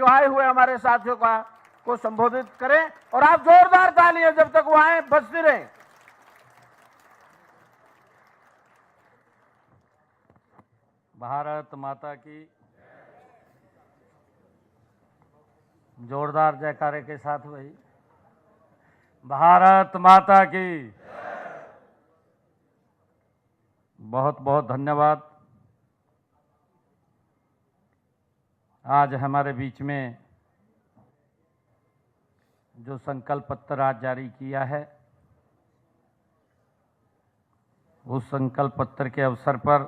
आए हुए हमारे साथियों को संबोधित करें और आप जोरदार तालियां जब तक वो आए बजती रहे। भारत माता की जोरदार जयकारे के साथ वही भारत माता की बहुत बहुत धन्यवाद। आज हमारे बीच में जो संकल्प पत्र आज जारी किया है, उस संकल्प पत्र के अवसर पर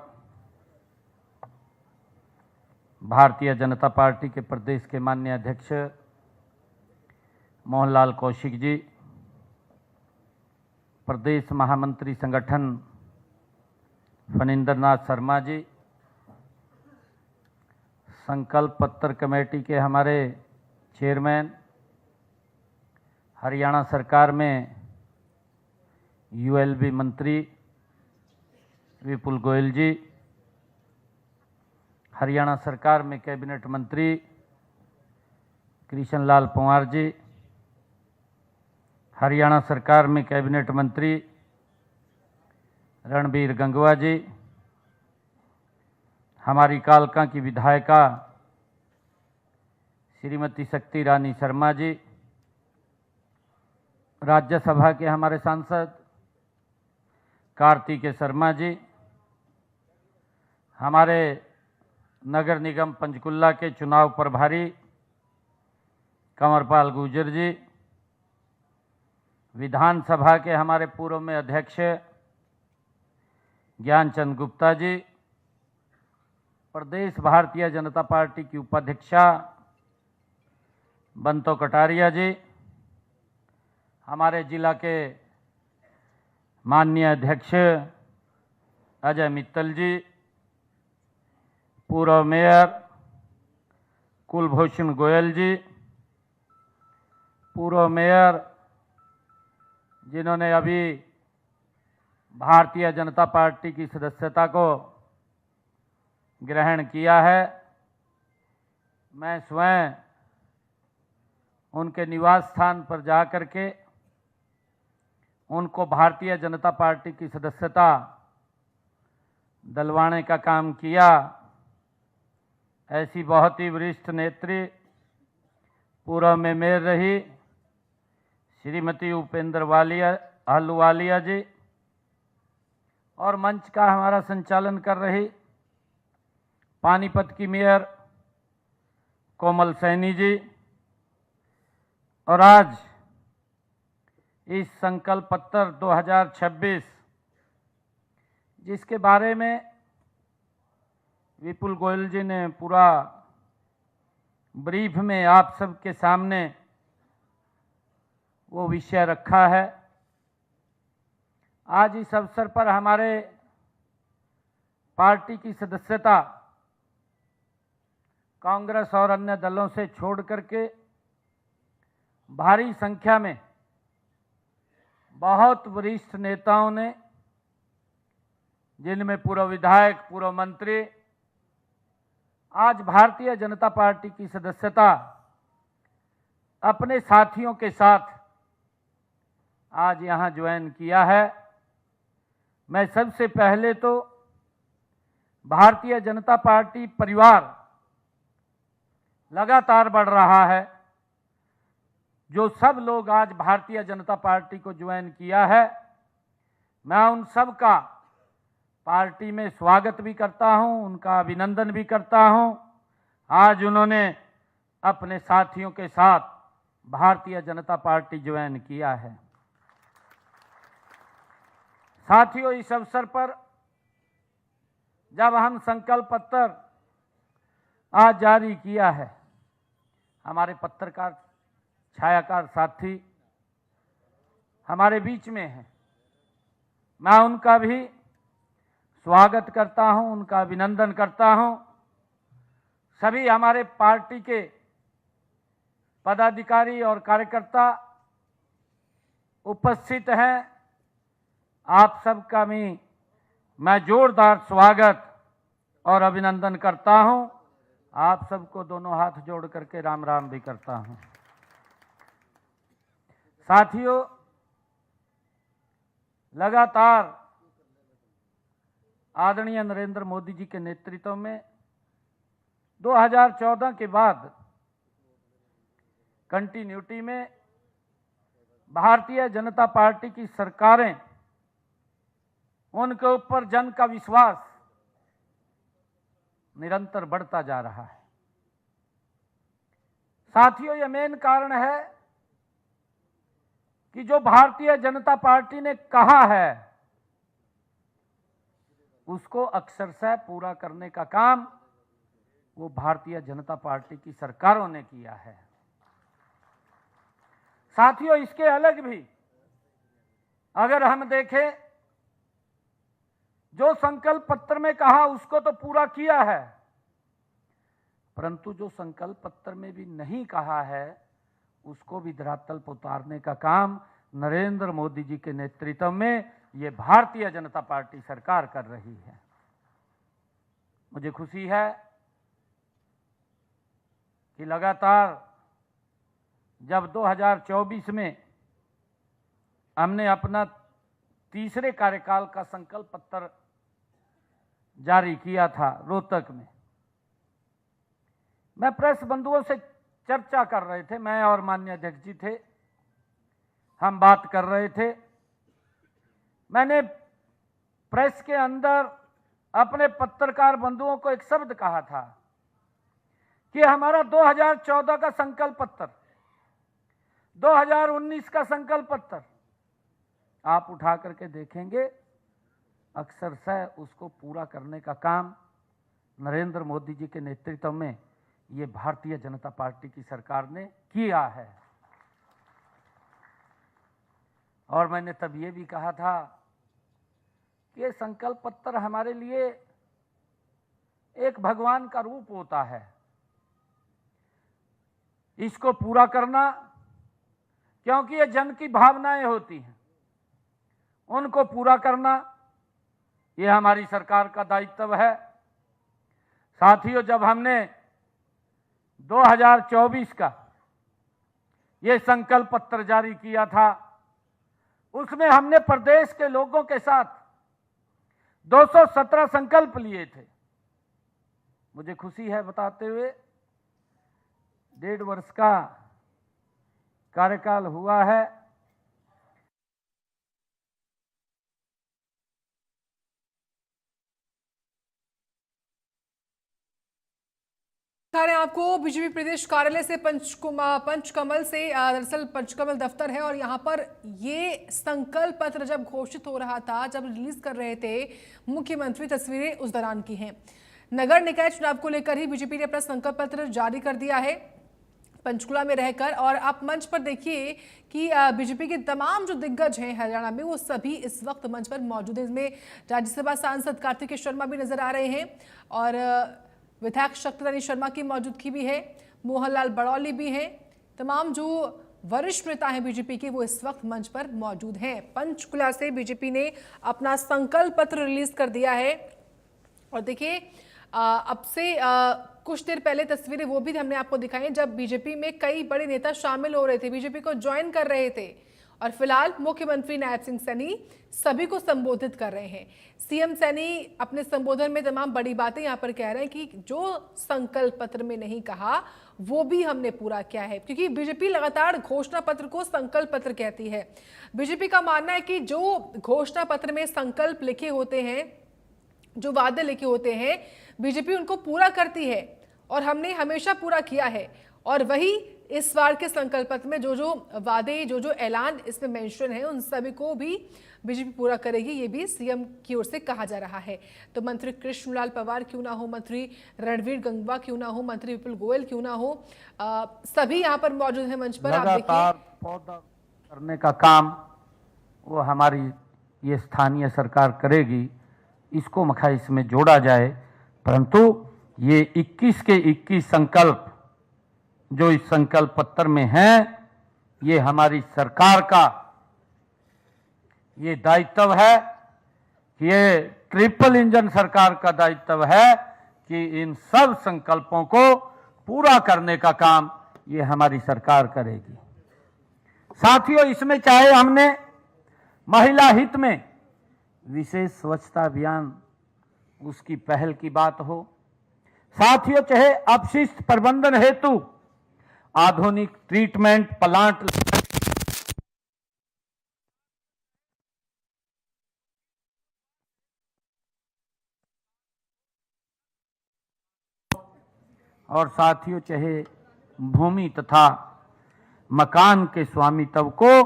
भारतीय जनता पार्टी के प्रदेश के माननीय अध्यक्ष मोहनलाल कौशिक जी, प्रदेश महामंत्री संगठन फणींद्र नाथ शर्मा जी, संकल्प पत्र कमेटी के हमारे चेयरमैन, हरियाणा सरकार में यूएलबी मंत्री विपुल गोयल जी, हरियाणा सरकार में कैबिनेट मंत्री कृष्ण लाल पंवार जी, हरियाणा सरकार में कैबिनेट मंत्री रणबीर गंगवा जी, हमारी कालका की विधायिका श्रीमती शक्ति रानी शर्मा जी, राज्यसभा के हमारे सांसद कार्तिकेय शर्मा जी, हमारे नगर निगम पंचकुला के चुनाव प्रभारी कंवरपाल गुर्जर जी, विधानसभा के हमारे पूर्व में अध्यक्ष ज्ञानचंद गुप्ता जी, प्रदेश भारतीय जनता पार्टी की उपाध्यक्षा बंतो कटारिया जी, हमारे जिला के माननीय अध्यक्ष अजय मित्तल जी, पूर्व मेयर कुलभूषण गोयल जी, पूर्व मेयर जिन्होंने अभी भारतीय जनता पार्टी की सदस्यता को ग्रहण किया है, मैं स्वयं उनके निवास स्थान पर जाकर के उनको भारतीय जनता पार्टी की सदस्यता दिलवाने का काम किया। ऐसी बहुत ही वरिष्ठ नेत्री पूर्व में मेयर रही श्रीमती उपेंद्र अहलूवालिया जी, और मंच का हमारा संचालन कर रही पानीपत की मेयर कोमल सैनी जी, और आज इस संकल्प पत्र 2026 जिसके बारे में विपुल गोयल जी ने पूरा ब्रीफ में आप सबके सामने वो विषय रखा है, आज इस अवसर पर हमारे पार्टी की सदस्यता कांग्रेस और अन्य दलों से छोड़ करके भारी संख्या में बहुत वरिष्ठ नेताओं ने, जिनमें पूर्व विधायक, पूर्व मंत्री, आज भारतीय जनता पार्टी की सदस्यता अपने साथियों के साथ आज यहां ज्वाइन किया है। मैं सबसे पहले तो भारतीय जनता पार्टी परिवार लगातार बढ़ रहा है, जो सब लोग आज भारतीय जनता पार्टी को ज्वाइन किया है, मैं उन सब का पार्टी में स्वागत भी करता हूं, उनका अभिनंदन भी करता हूं। आज उन्होंने अपने साथियों के साथ भारतीय जनता पार्टी ज्वाइन किया है। साथियों, इस अवसर पर जब हम संकल्प पत्र आज जारी किया है, हमारे पत्रकार छायाकार साथी हमारे बीच में हैं, मैं उनका भी स्वागत करता हूं, उनका अभिनंदन करता हूं। सभी हमारे पार्टी के पदाधिकारी और कार्यकर्ता उपस्थित हैं, आप सबका मैं जोरदार स्वागत और अभिनंदन करता हूं। आप सबको दोनों हाथ जोड़ करके राम राम भी करता हूं। साथियों, लगातार आदरणीय नरेंद्र मोदी जी के नेतृत्व में 2014 के बाद कंटिन्यूटी में भारतीय जनता पार्टी की सरकारें, उनके ऊपर जन का विश्वास निरंतर बढ़ता जा रहा है। साथियों, यह मेन कारण है कि जो भारतीय जनता पार्टी ने कहा है उसको अक्षरशः पूरा करने का काम वो भारतीय जनता पार्टी की सरकारों ने किया है। साथियों, इसके अलग भी अगर हम देखें, जो संकल्प पत्र में कहा उसको तो पूरा किया है, परंतु जो संकल्प पत्र में भी नहीं कहा है उसको भी धरातल पर उतारने का काम नरेंद्र मोदी जी के नेतृत्व में ये भारतीय जनता पार्टी सरकार कर रही है। मुझे खुशी है कि लगातार जब 2024 में हमने अपना तीसरे कार्यकाल का संकल्प पत्र जारी किया था रोहतक में, मैं प्रेस बंधुओं से चर्चा कर रहे थे, मैं और माननीय अध्यक्ष जी थे, हम बात कर रहे थे। मैंने प्रेस के अंदर अपने पत्रकार बंधुओं को एक शब्द कहा था कि हमारा 2014 का संकल्प पत्र, 2019 का संकल्प पत्र आप उठा करके देखेंगे, अक्षरशः उसको पूरा करने का काम नरेंद्र मोदी जी के नेतृत्व में ये भारतीय जनता पार्टी की सरकार ने किया है। और मैंने तब ये भी कहा था कि ये संकल्प पत्र हमारे लिए एक भगवान का रूप होता है। इसको पूरा करना, क्योंकि ये जन की भावनाएं होती हैं, उनको पूरा करना ये हमारी सरकार का दायित्व है। साथियों, जब हमने 2024 का ये संकल्प पत्र जारी किया था, उसमें हमने प्रदेश के लोगों के साथ 217 संकल्प लिए थे। मुझे खुशी है बताते हुए 1.5 वर्ष का कार्यकाल हुआ है। आपको बीजेपी प्रदेश कार्यालय से पंचकमल से दरअसल पंचकमल दफ्तर है और यहाँ पर ये संकल्प पत्र जब घोषित हो रहा था, जब रिलीज कर रहे थे मुख्यमंत्री, तस्वीरें उस दौरान की हैं। नगर निकाय चुनाव को लेकर ही बीजेपी ने अपना संकल्प पत्र जारी कर दिया है पंचकुला में रहकर। और आप मंच पर देखिए कि बीजेपी के तमाम जो दिग्गज हैं हरियाणा में, वो सभी इस वक्त मंच पर मौजूद हैं। इसमें राज्यसभा सांसद कार्तिकेय शर्मा भी नजर आ रहे हैं और विधायक शक्तिरानी शर्मा की मौजूदगी भी है, मोहनलाल बड़ौली भी हैं। तमाम जो वरिष्ठ नेता हैं बीजेपी के, वो इस वक्त मंच पर मौजूद हैं। पंचकुला से बीजेपी ने अपना संकल्प पत्र रिलीज कर दिया है। और देखिए, अब से कुछ देर पहले तस्वीरें वो भी हमने आपको दिखाई हैं जब बीजेपी में कई बड़े नेता शामिल हो रहे थे, बीजेपी को ज्वाइन कर रहे थे। और फिलहाल मुख्यमंत्री नायब सिंह सैनी सभी को संबोधित कर रहे हैं। सीएम सैनी अपने संबोधन में तमाम बड़ी बातें यहां पर कह रहे हैं कि जो संकल्प पत्र में नहीं कहा वो भी हमने पूरा किया है, क्योंकि बीजेपी लगातार घोषणा पत्र को संकल्प पत्र कहती है। बीजेपी का मानना है कि जो घोषणा पत्र में संकल्प लिखे होते हैं, जो वादे लिखे होते हैं, बीजेपी उनको पूरा करती है और हमने हमेशा पूरा किया है। और वही इस बार के संकल्प पत्र में जो जो वादे, जो जो ऐलान इसमें मेंशन है, उन सभी को भी बीजेपी पूरा करेगी, ये भी सीएम की ओर से कहा जा रहा है। तो मंत्री कृष्णलाल पंवार क्यों ना हो, मंत्री रणवीर गंगवा क्यों ना हो, मंत्री विपुल गोयल क्यों ना हो, सभी यहाँ पर मौजूद है मंच पर। आप लगातार पौधा करने का काम वो हमारी ये स्थानीय सरकार करेगी, इसको मखा इसमें जोड़ा जाए। परंतु ये 21 के 21 संकल्प जो इस संकल्प पत्र में हैं, ये हमारी सरकार का ये दायित्व है, ये ट्रिपल इंजन सरकार का दायित्व है कि इन सब संकल्पों को पूरा करने का काम ये हमारी सरकार करेगी। साथियों, इसमें चाहे हमने महिला हित में विशेष स्वच्छता अभियान उसकी पहल की बात हो, साथियों चाहे अपशिष्ट प्रबंधन हेतु आधुनिक ट्रीटमेंट प्लांट और साथियों चाहे भूमि तथा मकान के स्वामित्व को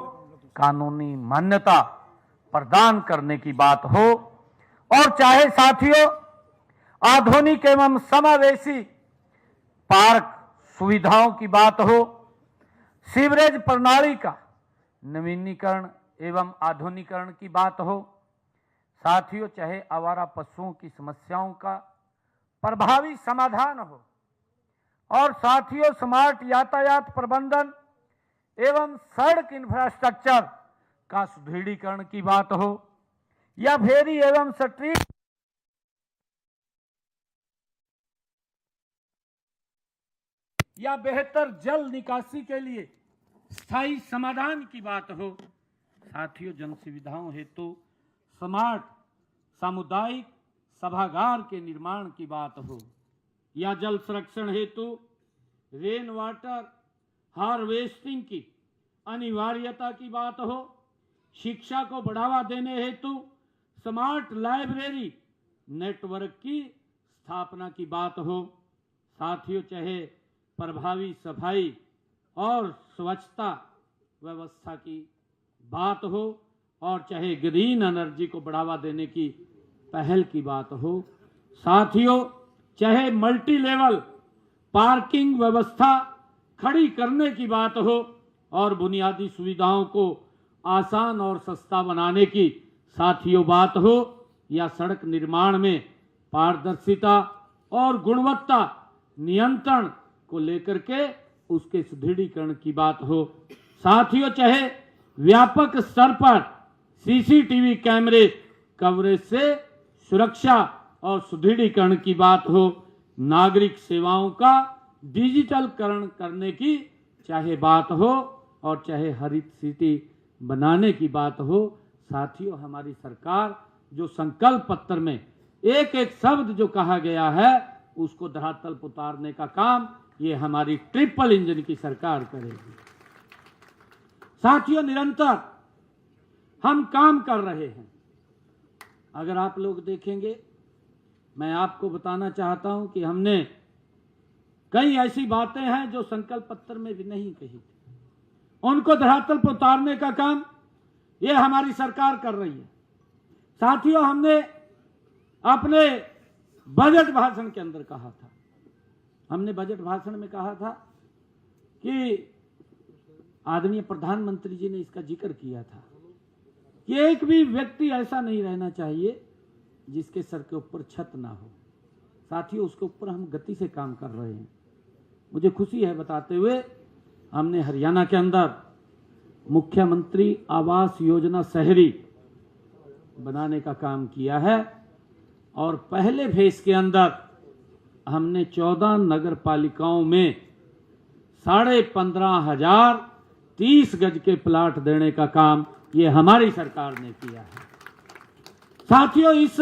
कानूनी मान्यता प्रदान करने की बात हो, और चाहे साथियों आधुनिक एवं समावेशी पार्क सुविधाओं की बात हो, सीवरेज प्रणाली का नवीनीकरण एवं आधुनिकीकरण की बात हो, साथियों चाहे आवारा पशुओं की समस्याओं का प्रभावी समाधान हो, और साथियों स्मार्ट यातायात प्रबंधन एवं सड़क इंफ्रास्ट्रक्चर का सुदृढ़ीकरण की बात हो, या फेरी एवं स्ट्रीट या बेहतर जल निकासी के लिए स्थायी समाधान की बात हो, साथियों जन सुविधाओं हेतु स्मार्ट सामुदायिक सभागार के निर्माण की बात हो, या जल संरक्षण हेतु रेन वाटर हार्वेस्टिंग की अनिवार्यता की बात हो, शिक्षा को बढ़ावा देने हेतु स्मार्ट लाइब्रेरी नेटवर्क की स्थापना की बात हो, साथियों चाहे प्रभावी सफाई और स्वच्छता व्यवस्था की बात हो, और चाहे ग्रीन एनर्जी को बढ़ावा देने की पहल की बात हो, साथियों चाहे मल्टी लेवल पार्किंग व्यवस्था खड़ी करने की बात हो, और बुनियादी सुविधाओं को आसान और सस्ता बनाने की साथियों बात हो, या सड़क निर्माण में पारदर्शिता और गुणवत्ता नियंत्रण को लेकर के उसके सुदृढ़ीकरण की बात हो, साथियों चाहे व्यापक स्तर पर सीसीटीवी कैमरे कवरेज से सुरक्षा और सुदृढ़ीकरण की बात हो, नागरिक सेवाओं का डिजिटलकरण करने की चाहे बात हो, और चाहे हरित सिटी बनाने की बात हो, साथियों हमारी सरकार जो संकल्प पत्र में एक एक शब्द जो कहा गया है उसको धरातल पर उतारने का काम ये हमारी ट्रिपल इंजन की सरकार करेगी। साथियों निरंतर हम काम कर रहे हैं। अगर आप लोग देखेंगे, मैं आपको बताना चाहता हूं कि हमने कई ऐसी बातें हैं जो संकल्प पत्र में भी नहीं कही थी, उनको धरातल पर उतारने का काम ये हमारी सरकार कर रही है। साथियों हमने अपने बजट भाषण के अंदर कहा था, हमने बजट भाषण में कहा था कि आदरणीय प्रधानमंत्री जी ने इसका जिक्र किया था कि एक भी व्यक्ति ऐसा नहीं रहना चाहिए जिसके सर के ऊपर छत ना हो। साथियों उसके ऊपर हम गति से काम कर रहे हैं। मुझे खुशी है बताते हुए, हमने हरियाणा के अंदर मुख्यमंत्री आवास योजना शहरी बनाने का काम किया है, और पहले फेज के अंदर हमने 14 नगर पालिकाओं में 15,500 30 गज के प्लाट देने का काम ये हमारी सरकार ने किया है। साथियों इस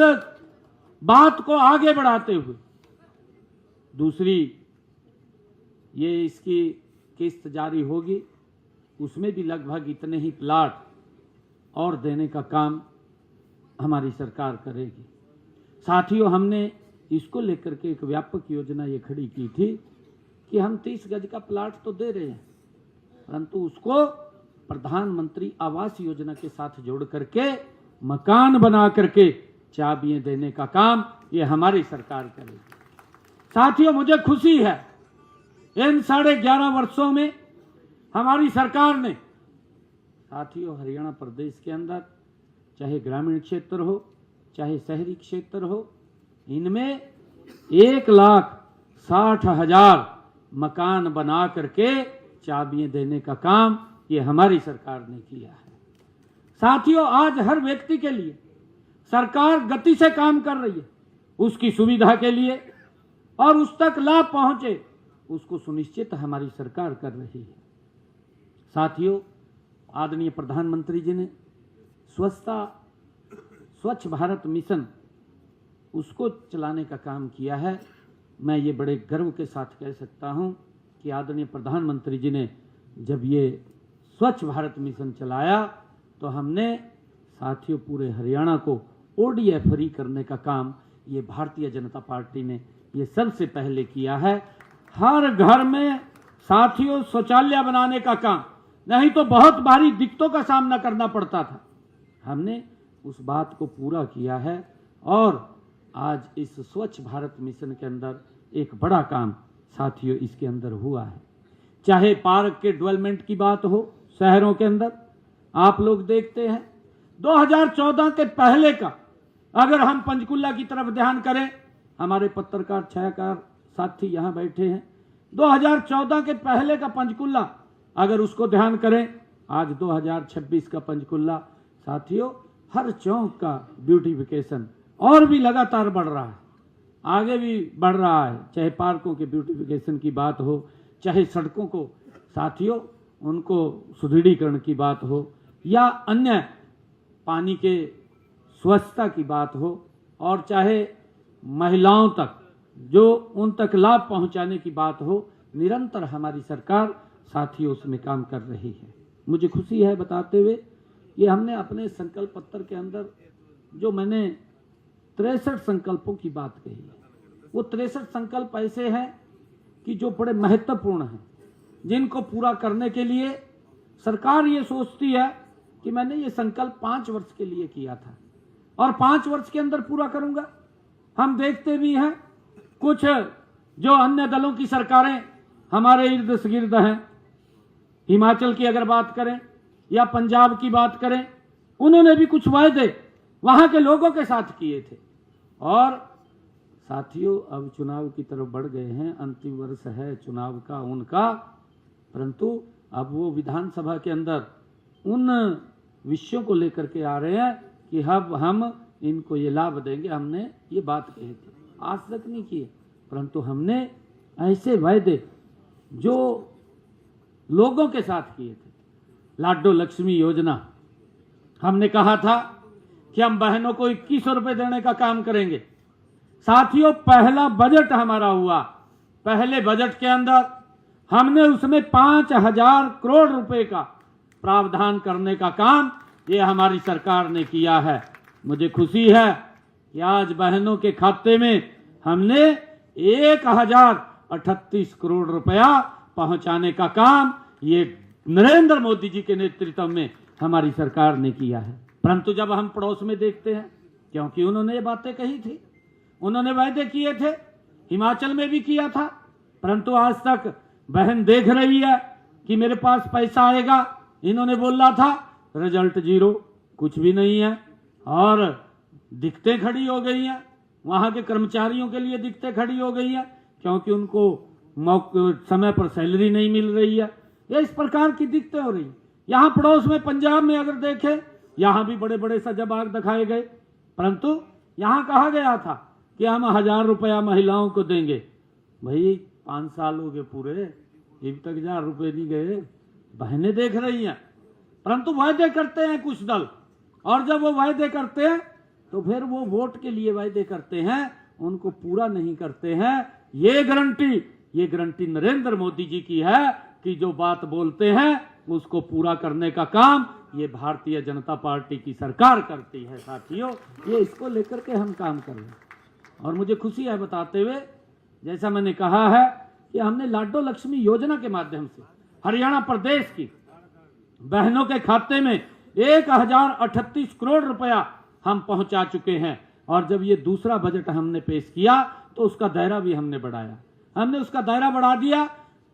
बात को आगे बढ़ाते हुए दूसरी ये इसकी किस्त जारी होगी, उसमें भी लगभग इतने ही प्लाट और देने का काम हमारी सरकार करेगी। साथियों हमने इसको लेकर के एक व्यापक योजना ये खड़ी की थी कि हम 30 गज का प्लाट तो दे रहे हैं, परंतु उसको प्रधानमंत्री आवास योजना के साथ जोड़ करके मकान बना करके चाबियां देने का काम ये हमारी सरकार करेगी। साथियों मुझे खुशी है, इन 11.5 वर्षों में हमारी सरकार ने साथियों हरियाणा प्रदेश के अंदर चाहे ग्रामीण क्षेत्र हो चाहे शहरी क्षेत्र हो, इनमें 1,60,000 मकान बना करके चाबियां देने का काम ये हमारी सरकार ने किया है। साथियों आज हर व्यक्ति के लिए सरकार गति से काम कर रही है, उसकी सुविधा के लिए और उस तक लाभ पहुंचे, उसको सुनिश्चित हमारी सरकार कर रही है। साथियों, आदरणीय प्रधानमंत्री जी ने स्वच्छ भारत मिशन उसको चलाने का काम किया है। मैं ये बड़े गर्व के साथ कह सकता हूं कि आदरणीय प्रधानमंत्री जी ने जब ये स्वच्छ भारत मिशन चलाया तो हमने साथियों पूरे हरियाणा को ओडीएफ फ्री करने का काम ये भारतीय जनता पार्टी ने ये सबसे पहले किया है। हर घर में साथियों शौचालय बनाने का काम, नहीं तो बहुत भारी दिक्कतों का सामना करना पड़ता था, हमने उस बात को पूरा किया है। और आज इस स्वच्छ भारत मिशन के अंदर एक बड़ा काम साथियों इसके अंदर हुआ है। चाहे पार्क के डेवलपमेंट की बात हो शहरों के अंदर, आप लोग देखते हैं 2014 के पहले का अगर हम पंचकुला की तरफ ध्यान करें, हमारे पत्रकार छायाकार साथी यहाँ बैठे हैं, 2014 के पहले का पंचकुला अगर उसको ध्यान करें, आज 2026 का पंचकुला साथियों हर चौक का ब्यूटिफिकेशन और भी लगातार बढ़ रहा है, आगे भी बढ़ रहा है। चाहे पार्कों के ब्यूटिफिकेशन की बात हो, चाहे सड़कों को साथियों उनको सुदृढ़ीकरण की बात हो, या अन्य पानी के स्वच्छता की बात हो, और चाहे महिलाओं तक जो उन तक लाभ पहुंचाने की बात हो, निरंतर हमारी सरकार साथियों उसमें काम कर रही है। मुझे खुशी है बताते हुए कि हमने अपने संकल्प पत्र के अंदर जो मैंने 63 संकल्पों की बात कही है, वो 63 संकल्प ऐसे हैं कि जो बड़े महत्वपूर्ण हैं, जिनको पूरा करने के लिए सरकार ये सोचती है कि मैंने ये संकल्प 5 वर्ष के लिए किया था और 5 वर्ष के अंदर पूरा करूंगा। हम देखते भी हैं कुछ जो अन्य दलों की सरकारें हमारे इर्द गिर्द हैं, हिमाचल की अगर बात करें या पंजाब की बात करें, उन्होंने भी कुछ वायदे वहां के लोगों के साथ किए थे। और साथियों अब चुनाव की तरफ बढ़ गए हैं, अंतिम वर्ष है चुनाव का उनका, परंतु अब वो विधानसभा के अंदर उन विषयों को लेकर के आ रहे हैं कि अब हम इनको ये लाभ देंगे। हमने ये बात कही थी, आज तक नहीं किए, परंतु हमने ऐसे वायदे जो लोगों के साथ किए थे। लाडो लक्ष्मी योजना, हमने कहा था कि हम बहनों को 2100 रुपए देने का काम करेंगे। साथियों पहला बजट हमारा हुआ, पहले बजट के अंदर हमने उसमें 5000 करोड़ रुपए का प्रावधान करने का काम ये हमारी सरकार ने किया है। मुझे खुशी है कि आज बहनों के खाते में हमने 1038 करोड़ रुपया पहुंचाने का काम ये नरेंद्र मोदी जी के नेतृत्व में हमारी सरकार ने किया है। परंतु जब हम पड़ोस में देखते हैं, क्योंकि उन्होंने ये बातें कही थी, उन्होंने वायदे किए थे, हिमाचल में भी किया था, परंतु आज तक बहन देख रही है कि मेरे पास पैसा आएगा, इन्होंने बोला था, रिजल्ट जीरो, कुछ भी नहीं है। और दिक्कतें खड़ी हो गई हैं, वहां के कर्मचारियों के लिए दिक्कतें खड़ी हो गई हैं, क्योंकि उनको समय पर सैलरी नहीं मिल रही है, या इस प्रकार की दिक्कतें हो रही। यहाँ पड़ोस में पंजाब में अगर देखें, यहाँ भी बड़े बड़े सजाबाग दिखाए गए, परंतु यहाँ कहा गया था कि हम 1000 रुपया महिलाओं को देंगे। भाई 5 साल हो गए पूरे, अब तक 1000 रुपये नहीं गए। बहनें देख रही हैं, परंतु वायदे करते हैं कुछ दल, और जब वो वायदे करते हैं तो फिर वो वोट के लिए वायदे करते हैं, उनको पूरा नहीं करते हैं। ये गारंटी नरेंद्र मोदी जी की है कि जो बात बोलते हैं उसको पूरा करने का काम ये भारतीय जनता पार्टी की सरकार करती है। साथियों ये इसको लेकर के हम काम कर रहे हैं, और मुझे खुशी है बताते हुए, जैसा मैंने कहा है कि हमने लाडो लक्ष्मी योजना के माध्यम से हरियाणा प्रदेश की बहनों के खाते में 1038 करोड़ रुपया हम पहुंचा चुके हैं। और जब ये दूसरा बजट हमने पेश किया तो उसका दायरा भी हमने बढ़ाया, हमने उसका दायरा बढ़ा दिया।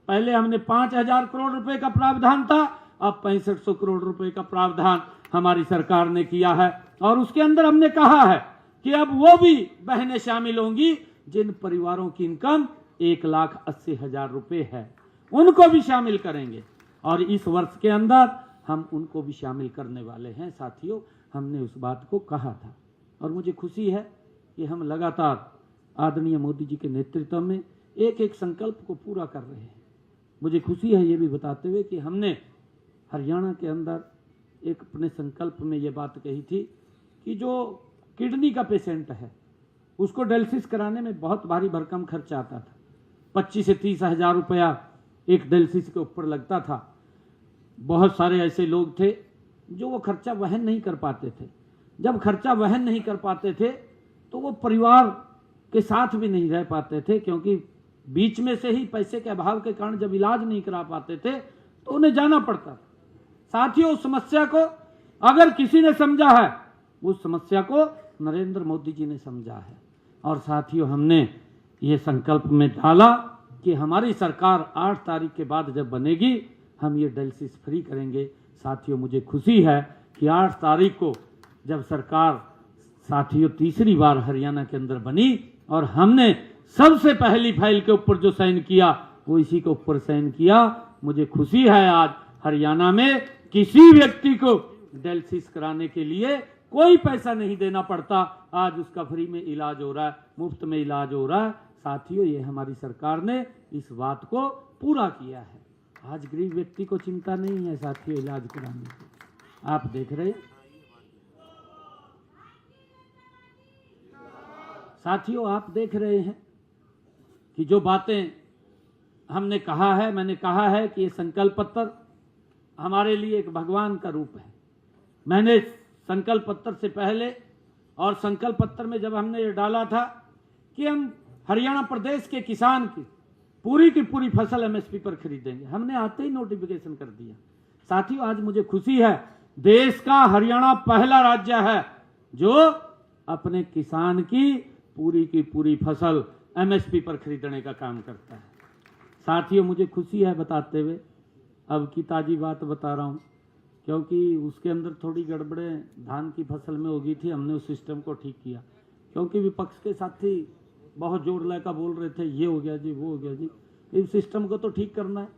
पहले हमने 5000 करोड़ रुपए का प्रावधान था, अब 6500 करोड़ रुपए का प्रावधान हमारी सरकार ने किया है। और उसके अंदर हमने कहा है कि अब वो भी बहनें शामिल होंगी जिन परिवारों की इनकम 1,80,000 रुपए है, उनको भी शामिल करेंगे, और इस वर्ष के अंदर हम उनको भी शामिल करने वाले हैं। साथियों हमने उस बात को कहा था, और मुझे खुशी है कि हम लगातार आदरणीय मोदी जी के नेतृत्व में एक एक संकल्प को पूरा कर रहे हैं। मुझे खुशी है ये भी बताते हुए कि हमने हरियाणा के अंदर एक अपने संकल्प में ये बात कही थी कि जो किडनी का पेशेंट है उसको डायलिसिस कराने में बहुत भारी भरकम खर्चा आता था। 25 से 30 हज़ार रुपया एक डायलिसिस के ऊपर लगता था। बहुत सारे ऐसे लोग थे जो वो खर्चा वहन नहीं कर पाते थे। जब खर्चा वहन नहीं कर पाते थे तो वो परिवार के साथ भी नहीं रह पाते थे, क्योंकि बीच में से ही पैसे के अभाव के कारण जब इलाज नहीं करा पाते थे तो उन्हें जाना पड़ता था। साथियों, उस समस्या को अगर किसी ने समझा है, उस समस्या को नरेंद्र मोदी जी ने समझा है। और साथियों, हमने ये संकल्प में डाला कि हमारी सरकार 8 तारीख के बाद जब बनेगी हम ये डायलिसिस फ्री करेंगे। साथियों, मुझे खुशी है कि 8 तारीख को जब सरकार साथियों तीसरी बार हरियाणा के अंदर बनी और हमने सबसे पहली फाइल के ऊपर जो साइन किया वो इसी के ऊपर साइन किया। मुझे खुशी है आज हरियाणा में किसी व्यक्ति को डायलिसिस कराने के लिए कोई पैसा नहीं देना पड़ता। आज उसका फ्री में इलाज हो रहा है, मुफ्त में इलाज हो रहा है। साथियों, ये हमारी सरकार ने इस बात को पूरा किया है। आज गरीब व्यक्ति को चिंता नहीं है साथियों इलाज कराने की। आप देख रहे हैं साथियों, आप देख रहे हैं कि जो बातें हमने कहा है, मैंने कहा है कि ये संकल्प पत्र हमारे लिए एक भगवान का रूप है। मैंने संकल्प पत्र से पहले और संकल्प पत्र में जब हमने ये डाला था कि हम हरियाणा प्रदेश के किसान की पूरी फसल एमएसपी पर खरीदेंगे, हमने आते ही नोटिफिकेशन कर दिया। साथियों, आज मुझे खुशी है देश का हरियाणा पहला राज्य है जो अपने किसान की पूरी फसल एमएसपी पर खरीदने का काम करता है। साथियों, मुझे खुशी है बताते हुए, अब की ताजी बात बता रहा हूं, क्योंकि उसके अंदर थोड़ी गड़बड़ें धान की फसल में हो गई थी। हमने उस सिस्टम को ठीक किया, क्योंकि विपक्ष के साथी बहुत जोर लेकर बोल रहे थे ये हो गया जी, वो हो गया जी। इस सिस्टम को तो ठीक करना है।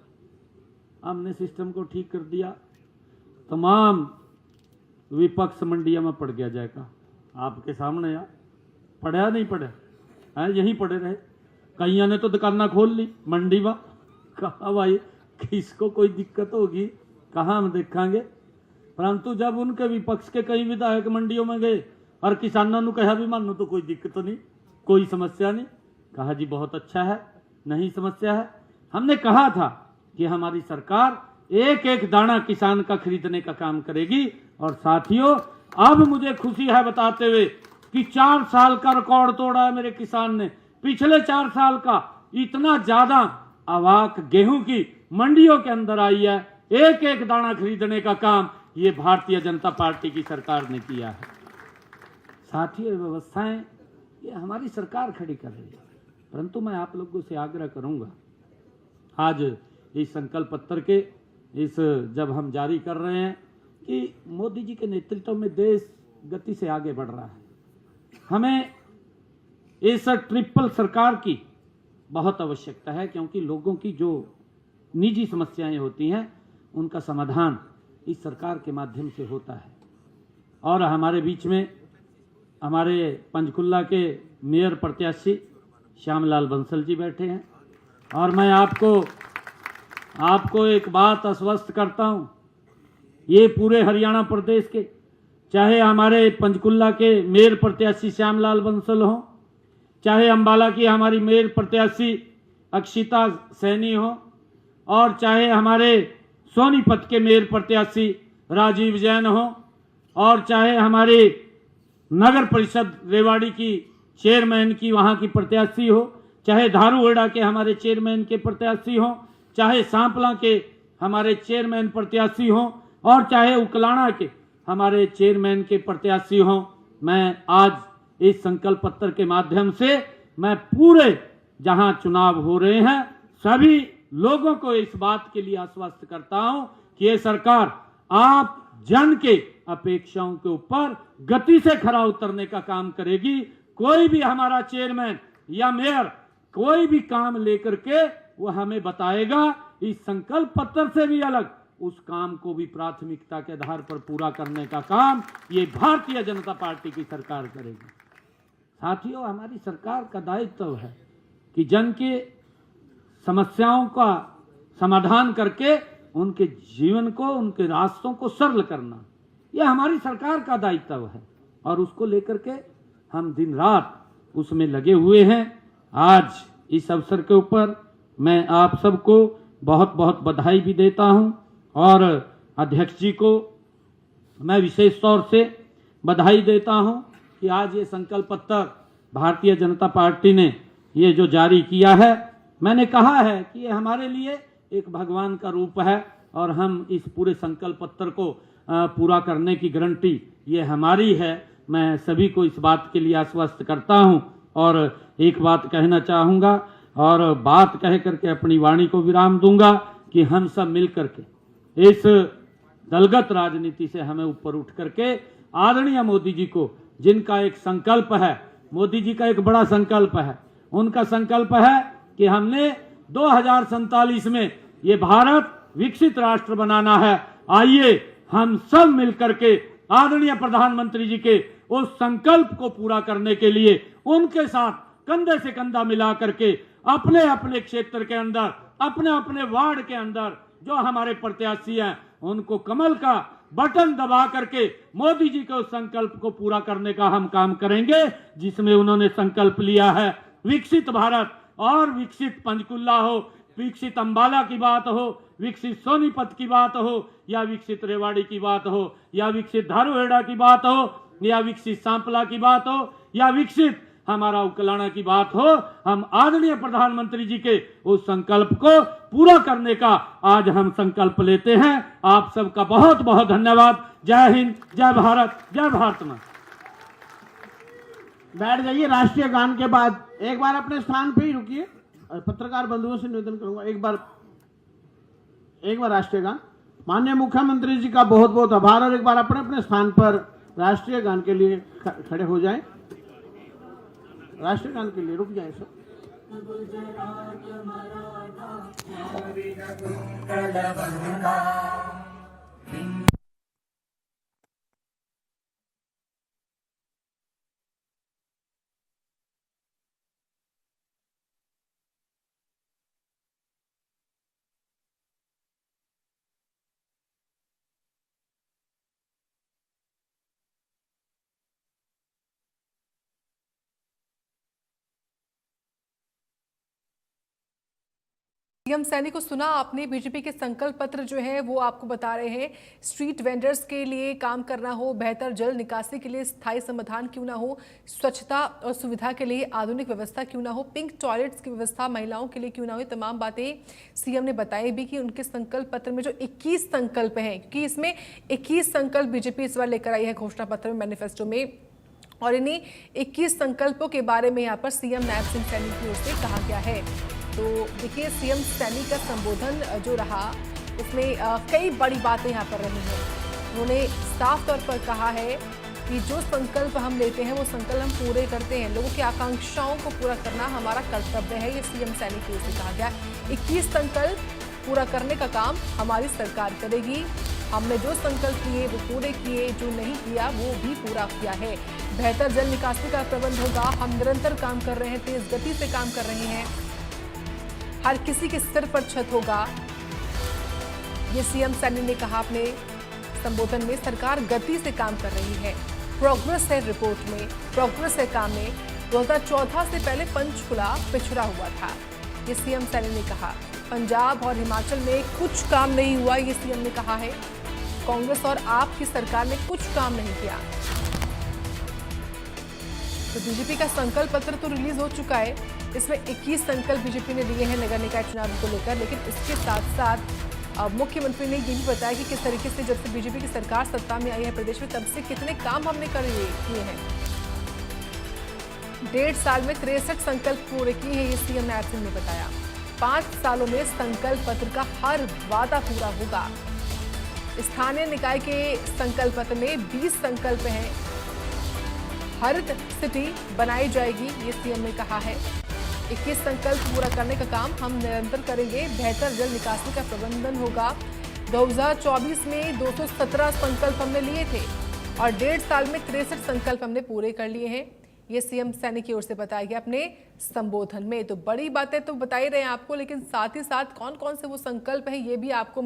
हमने सिस्टम को ठीक कर दिया। तमाम विपक्ष मंडिया में पड़ गया जाएगा आपके सामने। यार पढ़ा नहीं पढ़ा है, यहीं पड़े रहे। कईयों ने तो दुकाना खोल ली मंडी में। कहा भाई किसको कोई दिक्कत होगी, कहाँ हम देखेंगे। परंतु जब उनके विपक्ष के कई विधायक मंडियों में गए और किसानों ने कहा भी मानो तो कोई दिक्कत नहीं, कोई समस्या नहीं। कहा जी बहुत अच्छा है, नहीं समस्या है। हमने कहा था कि हमारी सरकार एक एक दाना किसान का खरीदने का काम करेगी। और साथियों, अब मुझे खुशी है बताते हुए कि 4 साल का रिकॉर्ड तोड़ा है मेरे किसान ने। पिछले 4 साल का इतना ज्यादा आवाक गेहूं की मंडियों के अंदर आई है। एक एक दाना खरीदने का काम ये भारतीय जनता पार्टी की सरकार ने किया है। साथियों, व्यवस्थाएं ये हमारी सरकार खड़ी कर रही है। परंतु मैं आप लोगों से आग्रह करूंगा, आज इस संकल्प पत्र के जब हम जारी कर रहे हैं कि मोदी जी के नेतृत्व में देश गति से आगे बढ़ रहा है, हमें इस ट्रिपल सरकार की बहुत आवश्यकता है। क्योंकि लोगों की जो निजी समस्याएं होती हैं उनका समाधान इस सरकार के माध्यम से होता है। और हमारे बीच में हमारे पंचकुला के मेयर प्रत्याशी श्यामलाल बंसल जी बैठे हैं। और मैं आपको एक बात आश्वस्त करता हूं, ये पूरे हरियाणा प्रदेश के, चाहे हमारे पंचकुला के मेयर प्रत्याशी श्यामलाल बंसल हों, चाहे अंबाला की हमारी मेयर प्रत्याशी अक्षिता सैनी हो, और चाहे हमारे सोनीपत के मेयर प्रत्याशी राजीव जैन हो, और चाहे हमारे नगर परिषद रेवाड़ी की चेयरमैन की वहां की प्रत्याशी हो, चाहे धारूहेड़ा के हमारे चेयरमैन के प्रत्याशी हो, चाहे सांपला के हमारे चेयरमैन प्रत्याशी हो, और चाहे उकलाना के हमारे चेयरमैन के प्रत्याशी हो। मैं आज इस संकल्प पत्र के माध्यम से मैं पूरे जहां चुनाव हो रहे हैं सभी लोगों को इस बात के लिए आश्वस्त करता हूं कि ये सरकार आप जन के अपेक्षाओं के ऊपर गति से खरा उतरने का काम करेगी। कोई भी हमारा चेयरमैन या मेयर कोई भी काम लेकर के वो हमें बताएगा, इस संकल्प पत्र से भी अलग उस काम को भी प्राथमिकता के आधार पर पूरा करने का काम ये भारतीय जनता पार्टी की सरकार करेगी। साथियों, हमारी सरकार का दायित्व है कि जन के समस्याओं का समाधान करके उनके जीवन को, उनके रास्तों को सरल करना, यह हमारी सरकार का दायित्व है और उसको लेकर के हम दिन रात उसमें लगे हुए हैं। आज इस अवसर के ऊपर मैं आप सबको बहुत बहुत बधाई भी देता हूं और अध्यक्ष जी को मैं विशेष तौर से बधाई देता हूं कि आज ये संकल्प पत्र भारतीय जनता पार्टी ने ये जो जारी किया है, मैंने कहा है कि ये हमारे लिए एक भगवान का रूप है और हम इस पूरे संकल्प पत्र को पूरा करने की गारंटी ये हमारी है। मैं सभी को इस बात के लिए आश्वस्त करता हूं और एक बात कहना चाहूँगा और बात कह करके अपनी वाणी को विराम दूंगा कि हम सब मिल करके इस दलगत राजनीति से हमें ऊपर उठ करके आदरणीय मोदी जी को, जिनका एक संकल्प है, मोदी जी का एक बड़ा संकल्प है, उनका संकल्प है कि हमने 2047 में ये भारत विकसित राष्ट्र बनाना है। आइए हम सब मिलकर के आदरणीय प्रधानमंत्री जी के उस संकल्प को पूरा करने के लिए उनके साथ कंधे से कंधा मिला करके अपने अपने क्षेत्र के अंदर, अपने अपने वार्ड के अंदर जो हमारे प्रत्याशी हैं, उनको कमल का बटन दबा करके मोदी जी के उस संकल्प को पूरा करने का हम काम करेंगे, जिसमें उन्होंने संकल्प लिया है विकसित भारत। और विकसित पंचकुला हो, विकसित अंबाला की बात हो, विकसित सोनीपत की बात हो, या विकसित रेवाड़ी की बात हो, या विकसित धारूहेड़ा की बात हो, या विकसित सांपला की बात हो, या विकसित हमारा उकलाना की बात हो, हम आदरणीय प्रधानमंत्री जी के उस संकल्प को पूरा करने का आज हम संकल्प लेते हैं। आप सबका बहुत बहुत धन्यवाद। जय हिंद, जय भारत, जय भारत मां। बैठ जाइए। राष्ट्रीय गान के बाद एक बार अपने स्थान पे ही रुकिए। पत्रकार बंधुओं से निवेदन करूंगा, एक बार राष्ट्रीय गान। माननीय मुख्यमंत्री जी का बहुत बहुत आभार और एक बार अपने अपने स्थान पर राष्ट्रीय गान के लिए खड़े हो जाएं। राष्ट्रीय गान के लिए रुक जाएं सब। सीएम सैनी को सुना आपने। बीजेपी के संकल्प पत्र जो है वो आपको बता रहे हैं, स्ट्रीट वेंडर्स के लिए काम करना हो, बेहतर जल निकासी के लिए स्थायी समाधान क्यों ना हो, स्वच्छता और सुविधा के लिए आधुनिक व्यवस्था क्यों ना हो, पिंक टॉयलेट्स की व्यवस्था महिलाओं के लिए क्यों ना हो, तमाम बातें सीएम ने बताई भी कि उनके संकल्प पत्र में जो 21 संकल्प हैं, क्योंकि इसमें 21 संकल्प बीजेपी इस बार लेकर आई है घोषणा पत्र में, मैनिफेस्टो में, और इन्हीं 21 संकल्पों के बारे में यहाँ पर सीएम नायब सिंह सैनी की ओर से कहा गया है। तो देखिए, सीएम सैनी का संबोधन जो रहा उसमें कई बड़ी बातें यहाँ पर रही हैं। उन्होंने साफ तौर पर कहा है कि जो संकल्प हम लेते हैं वो संकल्प हम पूरे करते हैं, लोगों की आकांक्षाओं को पूरा करना हमारा कर्तव्य है, ये सीएम सैनी की ओर से कहा गया। 21 संकल्प पूरा करने का काम हमारी सरकार करेगी। हमने जो संकल्प किए वो पूरे किए, जो नहीं किया वो भी पूरा किया है। बेहतर जल निकासी का प्रबंध होगा, हम निरंतर काम कर रहे हैं, तेज गति से काम कर रहे हैं, हर किसी के सिर पर छत होगा, ये सीएम सैनी ने कहा अपने संबोधन में। सरकार गति से काम कर रही है, प्रोग्रेस है रिपोर्ट में, प्रोग्रेस है काम में। 2014 से पहले पंचकुला पिछड़ा हुआ था, ये सीएम सैनी ने कहा। पंजाब और हिमाचल में कुछ काम नहीं हुआ, ये सीएम ने कहा है। कांग्रेस और आप की सरकार ने कुछ काम नहीं किया। तो बीजेपी का संकल्प पत्र तो रिलीज हो चुका है, इसमें 21 संकल्प बीजेपी ने दिए हैं नगर निकाय चुनाव को लेकर, लेकिन इसके साथ साथ मुख्यमंत्री ने ये भी बताया कि किस तरीके से जब से बीजेपी की सरकार सत्ता में आई है प्रदेश में, तब से कितने काम हमने किए हैं। 1.5 साल में 63 संकल्प पूरे किए हैं, ये सीएम नायब सिंह ने बताया। 5 सालों में संकल्प पत्र का हर वादा पूरा होगा। स्थानीय निकाय के संकल्प पत्र में 20 संकल्प हैं, हरित सिटी बनाई जाएगी, ये सीएम ने कहा है। 21 संकल्प पूरा करने का काम हम निरंतर करेंगे, बेहतर जल निकासी का प्रबंधन होगा। 2024 में 217 संकल्प हमने लिए थे और 1.5 साल में 63 संकल्प हमने पूरे कर लिए हैं, ये सीएम सैनी की ओर से बताया गया अपने संबोधन में। तो बड़ी बातें तो बता ही रहे हैं आपको, लेकिन साथ ही साथ कौन कौन से वो संकल्प हैं ये भी आपको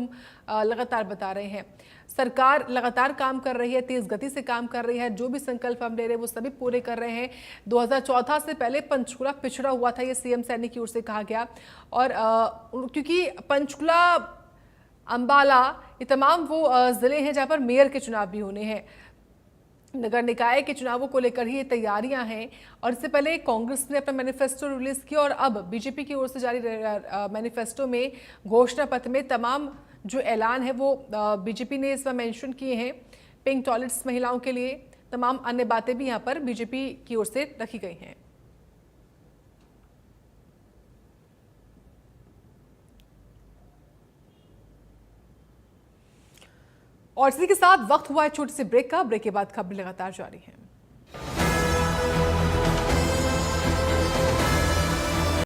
लगातार बता रहे हैं। सरकार लगातार काम कर रही है, तेज गति से काम कर रही है। जो भी संकल्प हम ले रहे हैं वो सभी पूरे कर रहे हैं। 2014 से पहले पंचकुला पिछड़ा हुआ था, ये सीएम सैनी की ओर से कहा गया। और क्योंकि पंचकुला, अंबाला, ये तमाम वो जिले हैं जहां पर मेयर के चुनाव भी होने हैं। नगर निकाय के चुनावों को लेकर ही ये तैयारियां हैं। और इससे पहले कांग्रेस ने अपना मैनिफेस्टो रिलीज किया और अब बीजेपी की ओर से जारी मैनिफेस्टो में, घोषणा पत्र में तमाम जो ऐलान है वो बीजेपी ने इसमें मेंशन किए हैं। पिंक टॉयलेट्स महिलाओं के लिए, तमाम अन्य बातें भी यहाँ पर बीजेपी की ओर से रखी गई हैं। और इसी के साथ वक्त हुआ है छोटे से ब्रेक का। ब्रेक के बाद खबर लगातार जारी है।